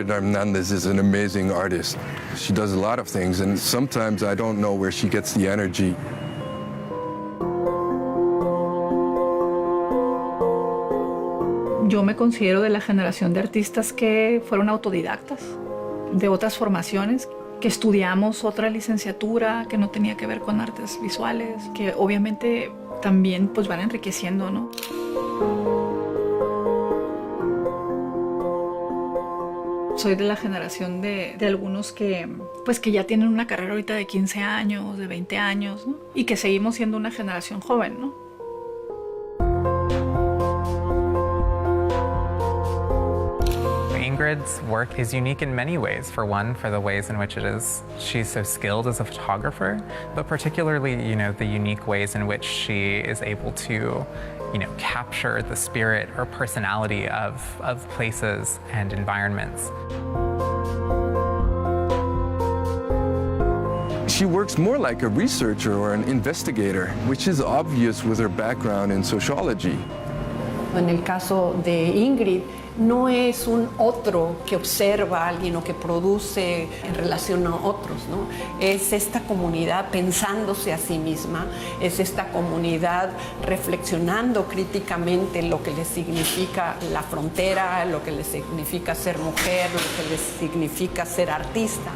Ingrid Hernandez is an amazing artist. She does a lot of things, and sometimes I don't know where she gets the energy. Yo me considero de la generación de artistas que fueron autodidactas, de otras formaciones, que estudiamos otra licenciatura que no tenía que ver con artes visuales, que obviamente también pues van enriqueciendo, ¿no? Soy de la generación de algunos que ya tienen una carrera ahorita de 15 años, de 20 años, ¿no? Y que seguimos siendo una generación joven, ¿no? Ingrid's work is unique in many ways. For one, for the ways in which she's so skilled as a photographer, but particularly, the unique ways in which she is able to, capture the spirit or personality of places and environments. She works more like a researcher or an investigator, which is obvious with her background in sociology. En el caso de Ingrid, no es un otro que observa a alguien o que produce en relación a otros, ¿no? Es esta comunidad pensándose a sí misma, es esta comunidad reflexionando críticamente lo que le significa la frontera, lo que le significa ser mujer, lo que le significa ser artista.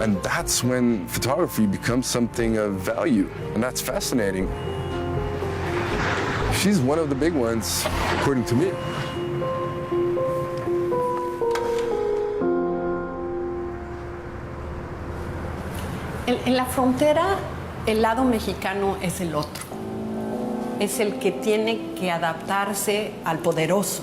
And that's when photography becomes something of value, and that's fascinating. She's one of the big ones, according to me. En la frontera, el lado mexicano es el otro. Es el que tiene que adaptarse al poderoso.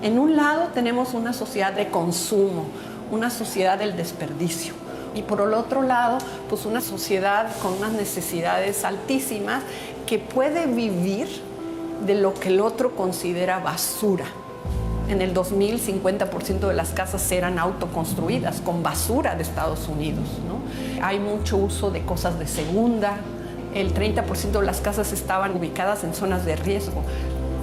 En un lado tenemos una sociedad de consumo, una sociedad del desperdicio. Y por el otro lado, pues una sociedad con unas necesidades altísimas que puede vivir de lo que el otro considera basura. En el 2000, 50% de las casas eran autoconstruidas con basura de Estados Unidos, ¿no? Hay mucho uso de cosas de segunda. El 30% de las casas estaban ubicadas en zonas de riesgo.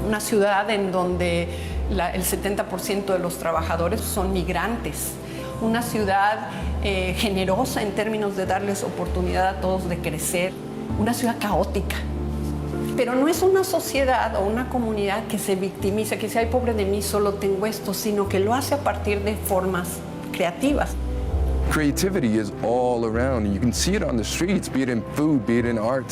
Una ciudad en donde el 70% de los trabajadores son migrantes. Una ciudad generosa en términos de darles oportunidad a todos de crecer. Una ciudad caótica. Pero no es una sociedad o una comunidad que se victimiza, que dice, ay, pobre de mí, solo tengo esto, sino que lo hace a partir de formas creativas. Creativity is all around, and you can see it on the streets, be it in food, be it in art.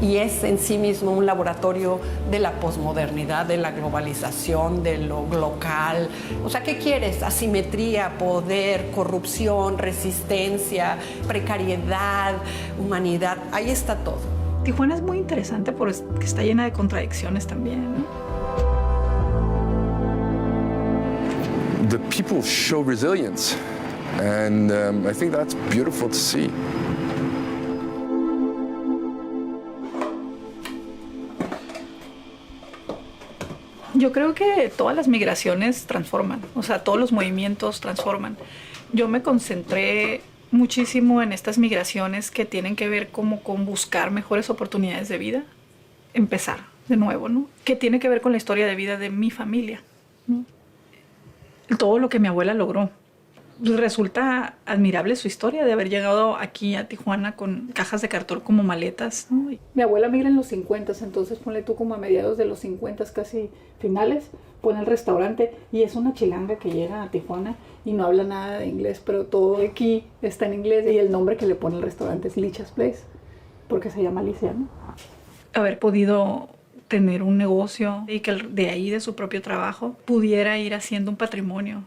Y es en sí mismo un laboratorio de la posmodernidad, de la globalización, de lo local. O sea, ¿qué quieres? Asimetría, poder, corrupción, resistencia, precariedad, humanidad. Ahí está todo. Tijuana es muy interesante porque está llena de contradicciones también, ¿no? The people show resilience, and I think that's beautiful to see. Yo creo que todas las migraciones transforman, o sea, todos los movimientos transforman. Yo me concentré muchísimo en estas migraciones que tienen que ver como con buscar mejores oportunidades de vida, empezar de nuevo, ¿no? Que tiene que ver con la historia de vida de mi familia, ¿no? Todo lo que mi abuela logró. Resulta admirable su historia de haber llegado aquí a Tijuana con cajas de cartón como maletas, ¿no? Mi abuela migra en los 50, entonces ponle tú como a mediados de los 50, casi finales, pone el restaurante y es una chilanga que llega a Tijuana y no habla nada de inglés, pero todo aquí está en inglés y el nombre que le pone el restaurante es Licha's Place, porque se llama Alicia, ¿no? Haber podido tener un negocio y que de ahí, de su propio trabajo, pudiera ir haciendo un patrimonio.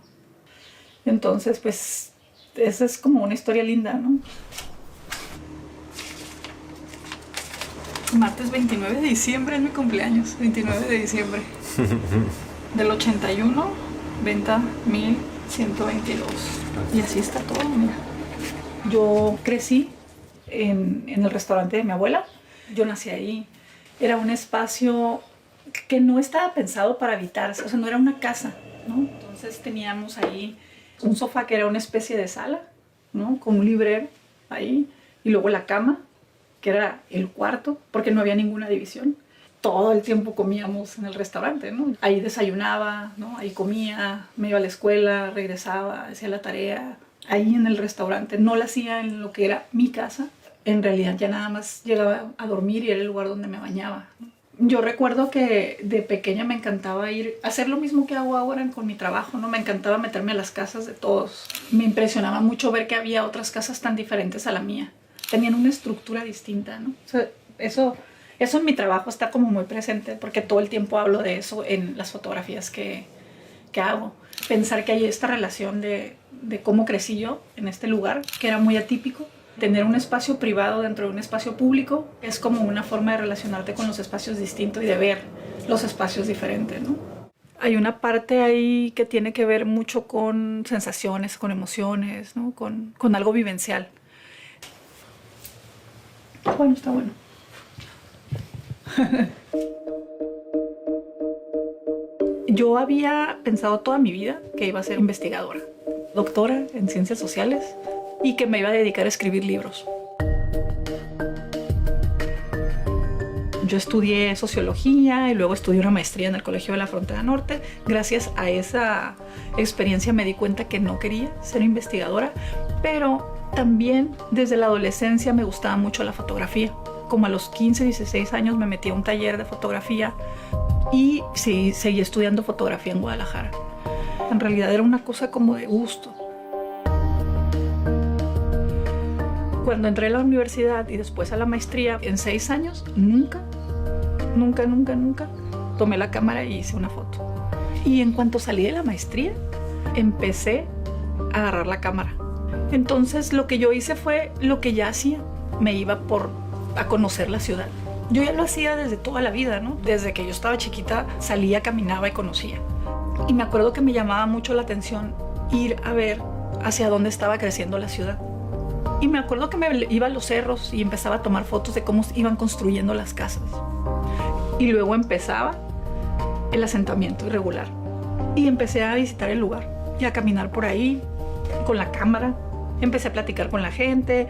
Entonces, pues, esa es como una historia linda, ¿no? Martes 29 de diciembre es mi cumpleaños, 29 de diciembre. Del 81, venta 1122. Y así está todo, mira. Yo crecí en el restaurante de mi abuela. Yo nací ahí. Era un espacio que no estaba pensado para habitarse, o sea, no era una casa, ¿no? Entonces teníamos ahí un sofá que era una especie de sala, ¿no? Con un librero ahí, y luego la cama, que era el cuarto, porque no había ninguna división. todo el tiempo comíamos en el restaurante, ¿no? Ahí desayunaba, ¿no? Ahí comía, me iba a la escuela, regresaba, hacía la tarea. Ahí en el restaurante, no la hacía en lo que era mi casa. En realidad ya nada más llegaba a dormir y era el lugar donde me bañaba, ¿no? Yo recuerdo que de pequeña me encantaba ir a hacer lo mismo que hago ahora con mi trabajo, ¿no? Me encantaba meterme a las casas de todos. Me impresionaba mucho ver que había otras casas tan diferentes a la mía. Tenían una estructura distinta, ¿no? O sea, eso en mi trabajo está como muy presente porque todo el tiempo hablo de eso en las fotografías que hago. Pensar que hay esta relación de cómo crecí yo en este lugar, que era muy atípico. Tener un espacio privado dentro de un espacio público es como una forma de relacionarte con los espacios distintos y de ver los espacios diferentes, ¿no? Hay una parte ahí que tiene que ver mucho con sensaciones, con emociones, ¿no? Con algo vivencial. Bueno, está bueno. Yo había pensado toda mi vida que iba a ser investigadora, doctora en ciencias sociales y que me iba a dedicar a escribir libros. Yo estudié sociología y luego estudié una maestría en el Colegio de la Frontera Norte. Gracias a esa experiencia me di cuenta que no quería ser investigadora, pero también desde la adolescencia me gustaba mucho la fotografía. Como a los 15, 16 años me metí a un taller de fotografía y sí, seguí estudiando fotografía en Guadalajara. En realidad era una cosa como de gusto. Cuando entré a la universidad y después a la maestría, en 6 años, nunca tomé la cámara y hice una foto. Y en cuanto salí de la maestría, empecé a agarrar la cámara. Entonces lo que yo hice fue lo que ya hacía. Me iba a conocer la ciudad. Yo ya lo hacía desde toda la vida, ¿no? Desde que yo estaba chiquita salía, caminaba y conocía. Y me acuerdo que me llamaba mucho la atención ir a ver hacia dónde estaba creciendo la ciudad. Y me acuerdo que me iba a los cerros y empezaba a tomar fotos de cómo iban construyendo las casas. Y luego empezaba el asentamiento irregular. Y empecé a visitar el lugar y a caminar por ahí con la cámara. Empecé a platicar con la gente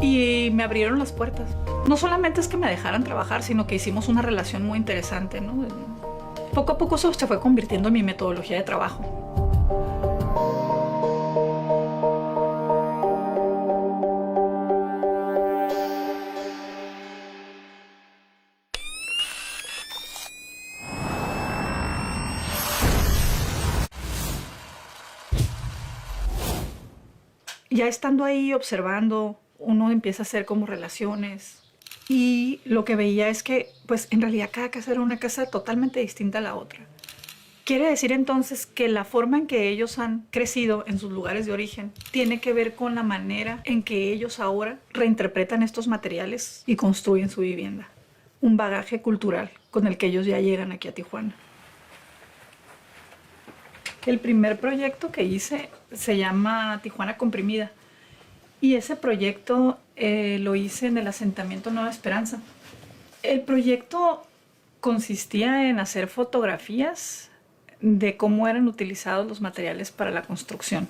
y me abrieron las puertas. No solamente es que me dejaran trabajar, sino que hicimos una relación muy interesante, ¿no? Poco a poco eso se fue convirtiendo en mi metodología de trabajo. Ya estando ahí observando, uno empieza a hacer como relaciones y lo que veía es que pues en realidad cada casa era una casa totalmente distinta a la otra. Quiere decir entonces que la forma en que ellos han crecido en sus lugares de origen tiene que ver con la manera en que ellos ahora reinterpretan estos materiales y construyen su vivienda. Un bagaje cultural con el que ellos ya llegan aquí a Tijuana. El primer proyecto que hice se llama Tijuana Comprimida y ese proyecto lo hice en el asentamiento Nueva Esperanza. El proyecto consistía en hacer fotografías de cómo eran utilizados los materiales para la construcción,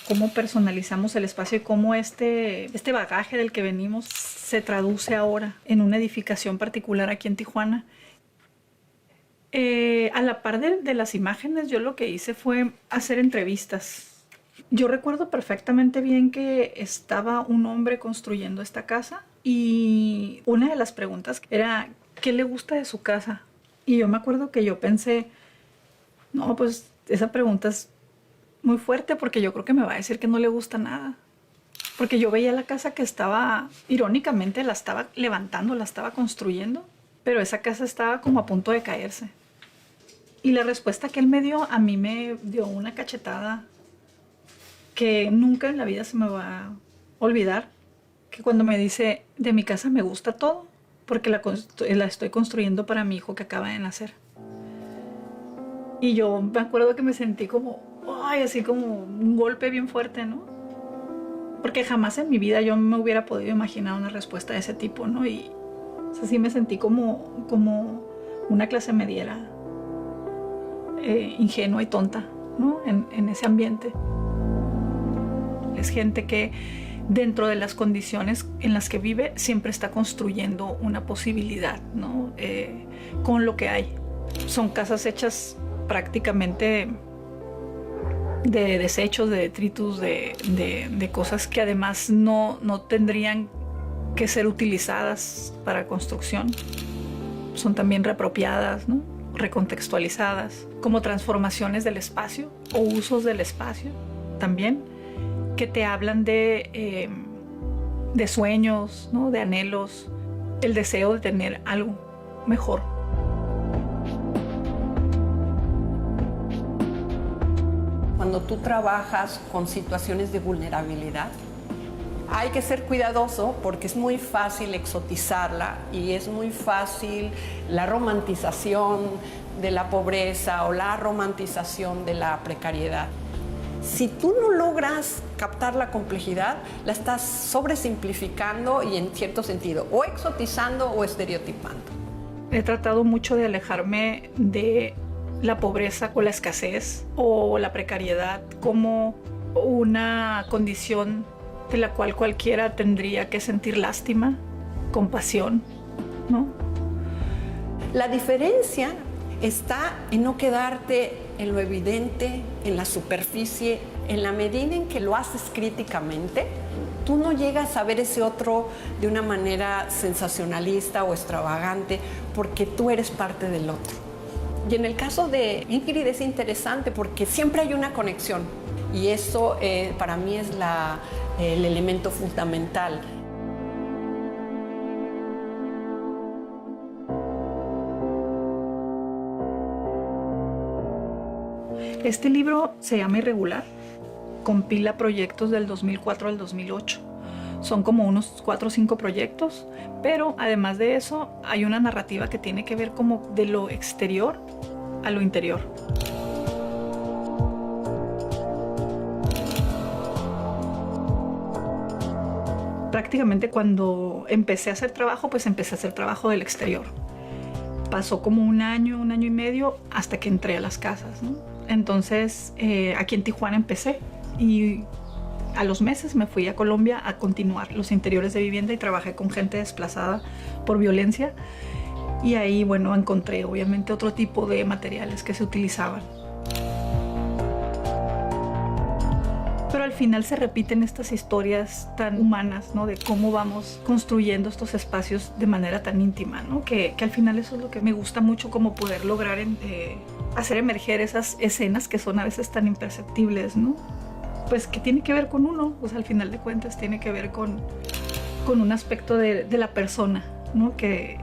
cómo personalizamos el espacio y cómo este bagaje del que venimos se traduce ahora en una edificación particular aquí en Tijuana. A la par de las imágenes, yo lo que hice fue hacer entrevistas. Yo recuerdo perfectamente bien que estaba un hombre construyendo esta casa y una de las preguntas era ¿qué le gusta de su casa? Y yo me acuerdo que yo pensé, no, pues esa pregunta es muy fuerte porque yo creo que me va a decir que no le gusta nada. Porque yo veía la casa que estaba, irónicamente, la estaba levantando, la estaba construyendo, pero esa casa estaba como a punto de caerse. Y la respuesta que él me dio, a mí me dio una cachetada que nunca en la vida se me va a olvidar. Que cuando me dice, de mi casa me gusta todo, porque la estoy construyendo para mi hijo que acaba de nacer. Y yo me acuerdo que me sentí como, ay, así como un golpe bien fuerte, ¿no? Porque jamás en mi vida yo me hubiera podido imaginar una respuesta de ese tipo, ¿no? Y o sea, sí me sentí como una clase mediera, ingenua y tonta, ¿no? En ese ambiente. Es gente que dentro de las condiciones en las que vive, siempre está construyendo una posibilidad, ¿no? Con lo que hay. Son casas hechas prácticamente de desechos, de detritus, de cosas que además no tendrían que ser utilizadas para construcción. Son también reapropiadas, ¿no? Recontextualizadas, como transformaciones del espacio o usos del espacio también, que te hablan de sueños, ¿no? De anhelos, el deseo de tener algo mejor. Cuando tú trabajas con situaciones de vulnerabilidad, hay que ser cuidadoso porque es muy fácil exotizarla y es muy fácil la romantización de la pobreza o la romantización de la precariedad. Si tú no logras captar la complejidad, la estás sobresimplificando y en cierto sentido o exotizando o estereotipando. He tratado mucho de alejarme de la pobreza o la escasez o la precariedad como una condición de la cual cualquiera tendría que sentir lástima, compasión, ¿no? La diferencia está en no quedarte en lo evidente, en la superficie. En la medida en que lo haces críticamente, tú no llegas a ver ese otro de una manera sensacionalista o extravagante porque tú eres parte del otro. Y en el caso de Ingrid es interesante porque siempre hay una conexión y eso para mí es el elemento fundamental. Este libro se llama Irregular, compila proyectos del 2004 al 2008. Son como unos 4 o 5 proyectos, pero además de eso hay una narrativa que tiene que ver como de lo exterior a lo interior. Prácticamente cuando empecé a hacer trabajo, pues empecé a hacer trabajo del exterior. Pasó como un año y medio hasta que entré a las casas, ¿no? Entonces, aquí en Tijuana empecé y a los meses me fui a Colombia a continuar los interiores de vivienda y trabajé con gente desplazada por violencia. Y ahí, bueno, encontré obviamente otro tipo de materiales que se utilizaban. Pero al final se repiten estas historias tan humanas, ¿no? De cómo vamos construyendo estos espacios de manera tan íntima, ¿no? Que al final eso es lo que me gusta mucho, como poder lograr hacer emerger esas escenas que son a veces tan imperceptibles, ¿no? Pues que tiene que ver con uno, o sea, al final de cuentas tiene que ver con un aspecto de la persona, ¿no? Que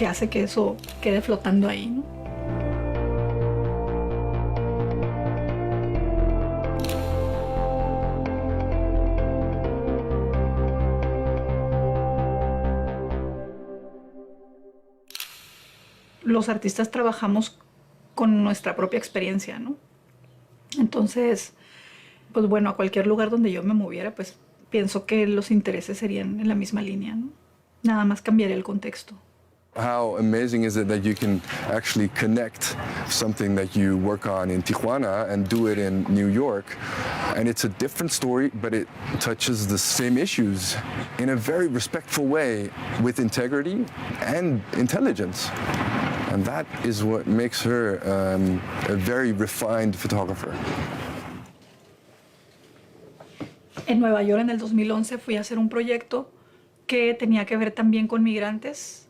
hace que eso quede flotando ahí, ¿no? Los artistas trabajamos con nuestra propia experiencia, ¿no? Entonces, pues bueno, a cualquier lugar donde yo me moviera, pues pienso que los intereses serían en la misma línea, ¿no? Nada más cambiaría el contexto. How amazing is it that you can actually connect something that you work on in Tijuana and do it in New York, and it's a different story, but it touches the same issues in a very respectful way with integrity and intelligence. And that is what makes her a very refined photographer. En Nueva York, en el 2011, fui a hacer un proyecto que tenía que ver también con migrantes.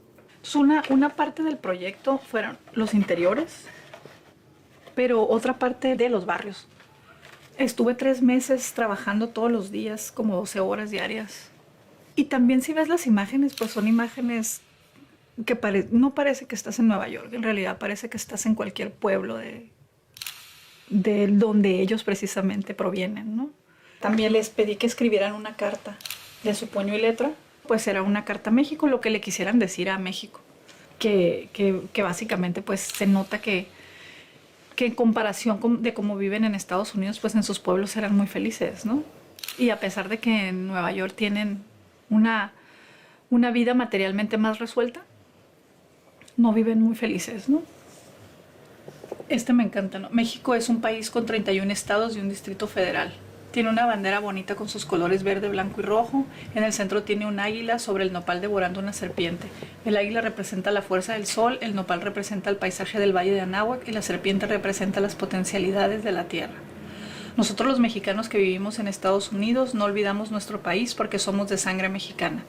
Una parte del proyecto fueron los interiores, pero otra parte de los barrios. Estuve 3 meses trabajando todos los días, como 12 horas diarias. Y también si ves las imágenes, pues son imágenes que no parece que estás en Nueva York, en realidad parece que estás en cualquier pueblo de donde ellos precisamente provienen, ¿no? También les pedí que escribieran una carta de su puño y letra, pues era una carta a México, lo que le quisieran decir a México, que básicamente pues se nota que en comparación de cómo viven en Estados Unidos, pues en sus pueblos eran muy felices, ¿no? Y a pesar de que en Nueva York tienen una vida materialmente más resuelta, no viven muy felices, ¿no? Me encanta, ¿no? México es un país con 31 estados y un distrito federal. Tiene una bandera bonita con sus colores verde, blanco y rojo. En el centro tiene un águila sobre el nopal devorando una serpiente. El águila representa la fuerza del sol, el nopal representa el paisaje del Valle de Anáhuac y la serpiente representa las potencialidades de la tierra. Nosotros los mexicanos que vivimos en Estados Unidos no olvidamos nuestro país porque somos de sangre mexicana.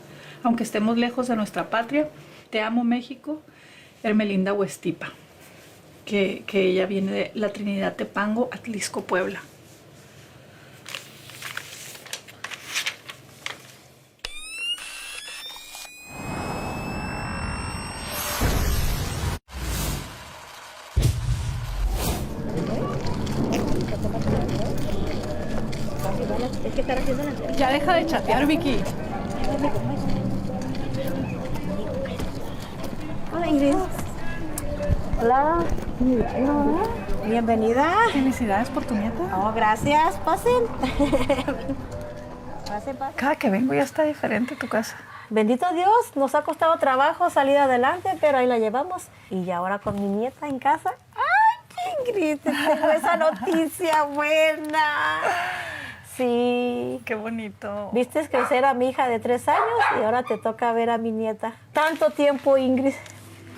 Aunque estemos lejos de nuestra patria, te amo México, Hermelinda Huestipa, que ella viene de la Trinidad Tepango, Atlisco, Puebla. Ya deja de chatear, Vicky. Hola, Ingrid. Hola. Bienvenida. Felicidades por tu nieta. Oh, gracias. Pasen. Pasen. Cada que vengo ya está diferente tu casa. Bendito Dios, nos ha costado trabajo salir adelante, pero ahí la llevamos. Y ahora con mi nieta en casa. ¡Ay, Ingrid! Te tengo esa noticia buena. Sí. Qué bonito. Viste crecer a mi hija de 3 años y ahora te toca ver a mi nieta. Tanto tiempo, Ingrid.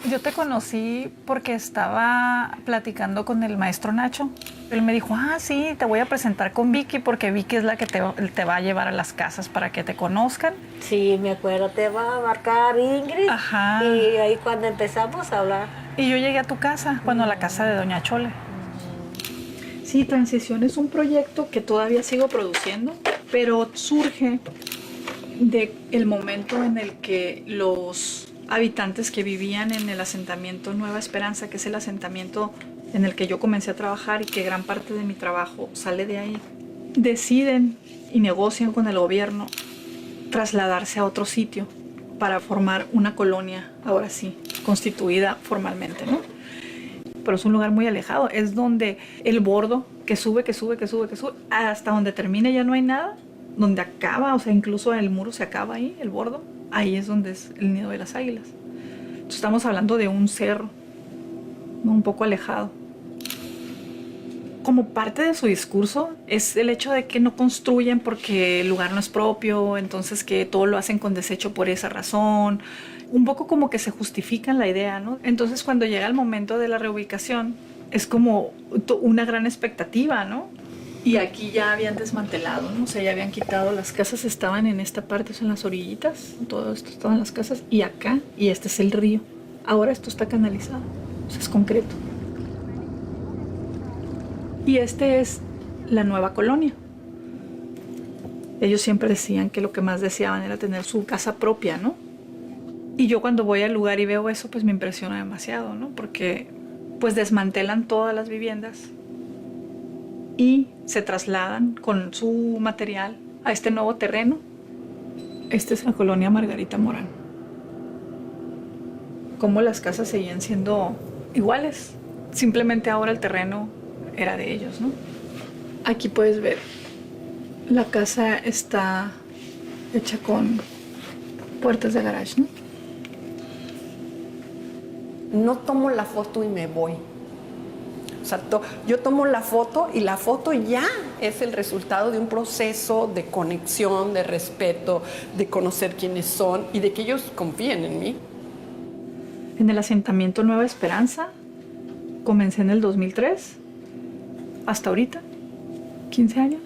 Yo te conocí porque estaba platicando con el maestro Nacho. Él me dijo, sí, te voy a presentar con Vicky porque Vicky es la que te va a llevar a las casas para que te conozcan. Sí, me acuerdo, te va a marcar Ingrid. Ajá. Y ahí cuando empezamos a hablar. Y yo llegué a tu casa, a la casa de Doña Chole. Sí, Transición es un proyecto que todavía sigo produciendo, pero surge del momento en el que los habitantes que vivían en el asentamiento Nueva Esperanza, que es el asentamiento en el que yo comencé a trabajar y que gran parte de mi trabajo sale de ahí, deciden y negocian con el gobierno trasladarse a otro sitio para formar una colonia, ahora sí, constituida formalmente, ¿no? Pero es un lugar muy alejado, es donde el bordo que sube, hasta donde termina ya no hay nada, donde acaba, o sea, incluso el muro se acaba ahí, el bordo, ahí es donde es el nido de las águilas. Entonces, estamos hablando de un cerro, ¿no? Un poco alejado. Como parte de su discurso es el hecho de que no construyen porque el lugar no es propio, entonces que todo lo hacen con desecho por esa razón. Un poco como que se justifican la idea, ¿no? Entonces cuando llega el momento de la reubicación es como una gran expectativa, ¿no? Y aquí ya habían desmantelado, ¿no? O sea, ya habían quitado, las casas estaban en esta parte, o sea, en las orillitas, todo esto estaban las casas, y acá, y este es el río. Ahora esto está canalizado, o sea, es concreto. Y este es la nueva colonia. Ellos siempre decían que lo que más deseaban era tener su casa propia, ¿no? Y yo cuando voy al lugar y veo eso, pues me impresiona demasiado, ¿no? Porque pues desmantelan todas las viviendas y se trasladan con su material a este nuevo terreno. Esta es la colonia Margarita Morán. Cómo las casas seguían siendo iguales. Simplemente ahora el terreno era de ellos, ¿no? Aquí puedes ver, la casa está hecha con puertas de garage, ¿no? No tomo la foto y me voy. O sea, yo tomo la foto y la foto ya es el resultado de un proceso de conexión, de respeto, de conocer quiénes son y de que ellos confíen en mí. En el asentamiento Nueva Esperanza comencé en el 2003 hasta ahorita, 15 años.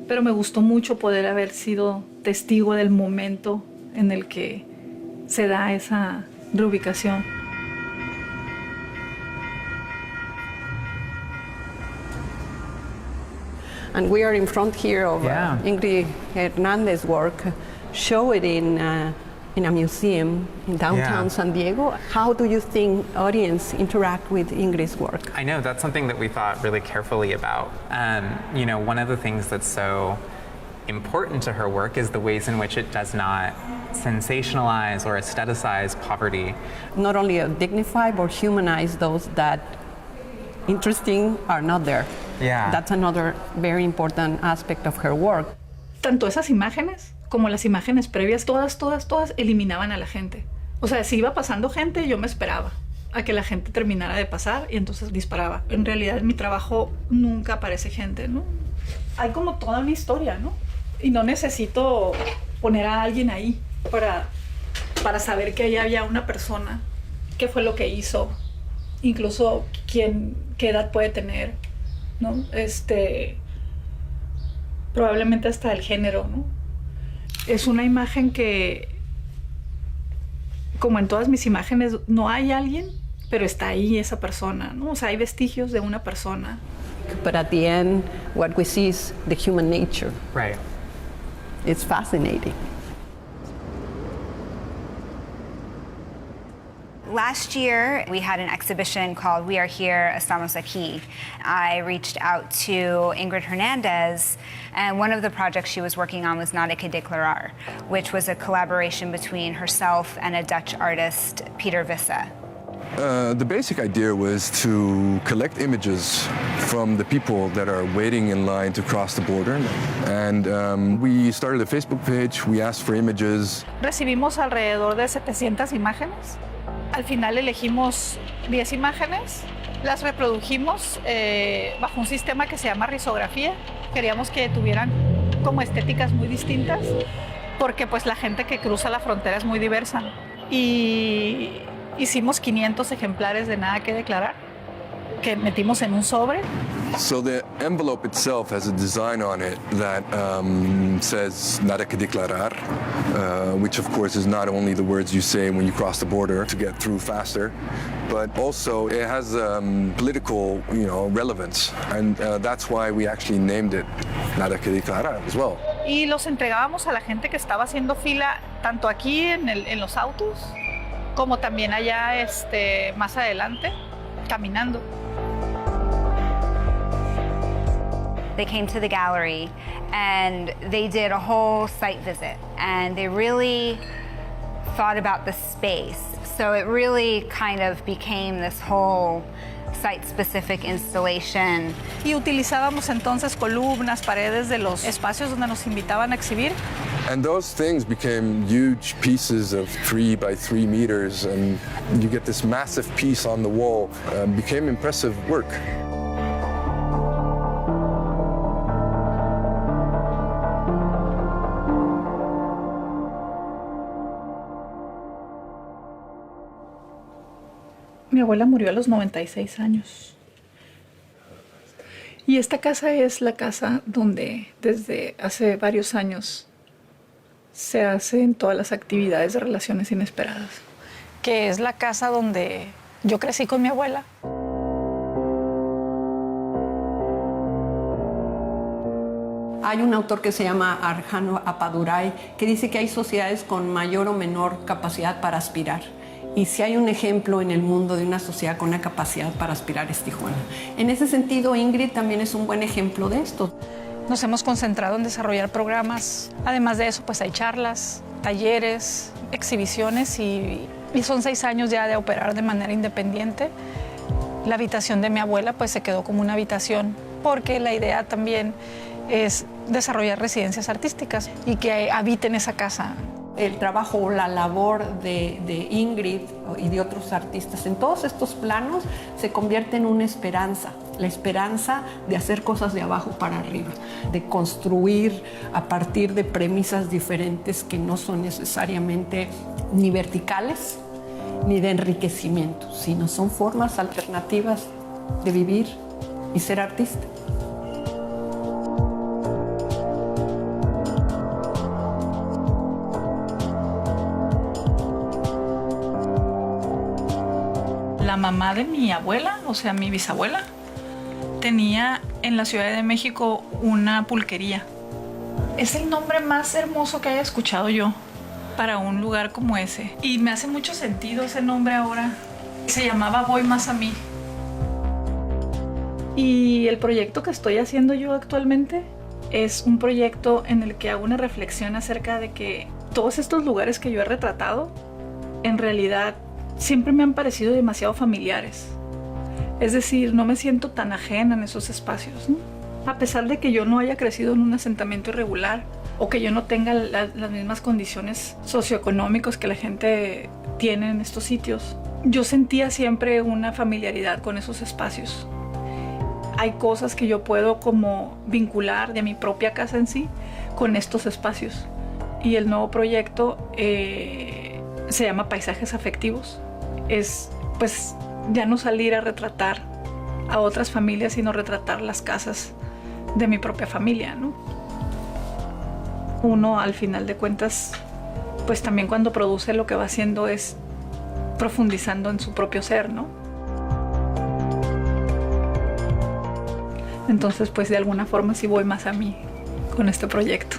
Pero me gustó mucho poder haber sido testigo del momento en el que se da esa reubicación. And we are in front here of Ingrid Hernandez's work. Show it in a museum in downtown San Diego. How do you think audience interact with Ingrid's work? I know that's something that we thought really carefully about. You know, one of the things that's so important to her work is the ways in which it does not sensationalize or aestheticize poverty. Not only dignify but humanize those that interesting are not there. Yeah. That's another very important aspect of her work. Tanto esas imágenes como las imágenes previas, todas eliminaban a la gente. O sea, si iba pasando gente, yo me esperaba a que la gente terminara de pasar y entonces disparaba. En realidad, en mi trabajo nunca aparece gente, ¿no? hay como toda una historia, ¿no? Y no necesito poner a alguien ahí para saber que ahí había una persona, qué fue lo que hizo, incluso qué edad puede tener, ¿no? Probablemente hasta el género, ¿no? Es una imagen que, como en todas mis imágenes, no hay alguien, pero está ahí esa persona, ¿no? O sea, hay vestigios de una persona. But at the end, what we see is the human nature. Right. It's fascinating. Last year, we had an exhibition called We Are Here, Estamos Aquí. I reached out to Ingrid Hernandez, and one of the projects she was working on was Nada que Declarar, which was a collaboration between herself and a Dutch artist, Peter Visse. The basic idea was to collect images from the people that are waiting in line to cross the border. And we started a Facebook page, we asked for images. Recibimos alrededor de 700 imágenes. Al final elegimos 10 imágenes, las reprodujimos bajo un sistema que se llama risografía. Queríamos que tuvieran como estéticas muy distintas, porque pues la gente que cruza la frontera es muy diversa. Y hicimos 500 ejemplares de Nada que Declarar, que metimos en un sobre. So the envelope itself has a design on it that says Nada que Declarar, which of course is not only the words you say when you cross the border to get through faster, but also it has political, relevance, and that's why we actually named it Nada que Declarar as well. Y los entregábamos a la gente que estaba haciendo fila, tanto aquí en los autos, como también allá más adelante, caminando. They came to the gallery and they did a whole site visit, and they really thought about the space. So it really kind of became this whole site-specific installation. Y utilizábamos entonces columnas, paredes de los espacios donde nos invitaban a exhibir. And those things became huge pieces of 3 by 3 meters, and you get this massive piece on the wall. Became impressive work. Mi abuela murió a los 96 años. Y esta casa es la casa donde desde hace varios años se hacen todas las actividades de relaciones inesperadas. Que es la casa donde yo crecí con mi abuela. Hay un autor que se llama Arjano Appadurai que dice que hay sociedades con mayor o menor capacidad para aspirar. Y si hay un ejemplo en el mundo de una sociedad con una capacidad para aspirar es Tijuana. En ese sentido, Ingrid también es un buen ejemplo de esto. Nos hemos concentrado en desarrollar programas. Además de eso, pues hay charlas, talleres, exhibiciones y son 6 años ya de operar de manera independiente. La habitación de mi abuela pues se quedó como una habitación porque la idea también es desarrollar residencias artísticas y que habiten esa casa. El trabajo o la labor de Ingrid y de otros artistas en todos estos planos se convierte en una esperanza, la esperanza de hacer cosas de abajo para arriba, de construir a partir de premisas diferentes que no son necesariamente ni verticales ni de enriquecimiento, sino son formas alternativas de vivir y ser artista. La mamá de mi abuela, o sea, mi bisabuela, tenía en la Ciudad de México una pulquería. Es el nombre más hermoso que haya escuchado yo para un lugar como ese. Y me hace mucho sentido ese nombre ahora. Se llamaba Voy Más a Mí. Y el proyecto que estoy haciendo yo actualmente es un proyecto en el que hago una reflexión acerca de que todos estos lugares que yo he retratado, en realidad, siempre me han parecido demasiado familiares. Es decir, no me siento tan ajena en esos espacios, ¿no? A pesar de que yo no haya crecido en un asentamiento irregular o que yo no tenga las mismas condiciones socioeconómicas que la gente tiene en estos sitios, yo sentía siempre una familiaridad con esos espacios. hay cosas que yo puedo como vincular de mi propia casa en sí con estos espacios. Y el nuevo proyecto se llama Paisajes Afectivos. Es pues ya no salir a retratar a otras familias, sino retratar las casas de mi propia familia, ¿no? Uno, al final de cuentas, pues también cuando produce lo que va haciendo es profundizando en su propio ser, ¿no? Entonces, pues de alguna forma sí voy más a mí con este proyecto.